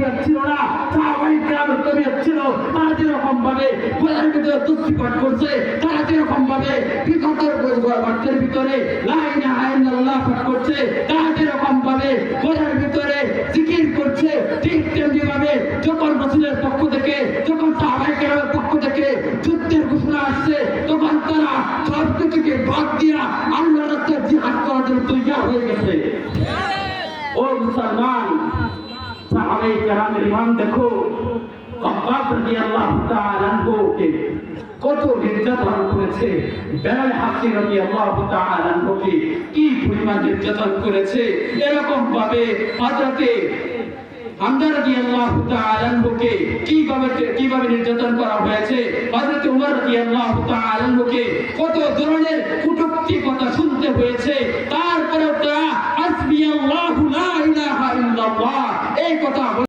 তবিয়ত ছিল না, সাহাবায়ে কেরামের তবিয়ত ছিল। তারা যেরকম ভাবে ঘোড়ার ভিতরে তসবিহ করছে, তারা যেরকম ভাবে বিকটের গর্তের ভিতরে লা ইলাহা ইল্লাল্লাহ পাঠ করছে, তারা যেরকম ভাবে ঘোড়ার ভিতরে জিকির করছে, ঠিক তেমনি ভাবে যখন রাসূলের পক্ষ থেকে, যখন সাহাবায়ে কেরামের পক্ষ থেকে যুদ্ধের ঘোষণা আসছে, তখন তারা সব কিছুকে বাদ দিয়া আল্লাহর রাস্তায় জিহাদ করার জন্য তৈয়ার হয়ে গেছে। ও মুসলমান, সাহাবায়ে কেরামের ইমান দেখো। খাব্বাব রাদিয়াল্লাহু তাআলা আনহুকে কত নির্যাতন করেছে, বেলাল হাফসি রাদিয়াল্লাহু তাআলা আনহুকে কি পরিমাণ নির্যাতন করেছে। এরকম ভাবে হযরতে হামজা রাদিয়াল্লাহু তাআলা আনহুকে কিভাবে নির্যাতন করা হয়েছে, হযরত উমর রাদিয়াল্লাহু তাআলা আনহুকে কত ধরনের কটূক্তি কথা শুনতে হয়েছে। তারপরেও তারা হাসবিয়াল্লাহু লা ইলাহা ইল্লাল্লাহ এই কথা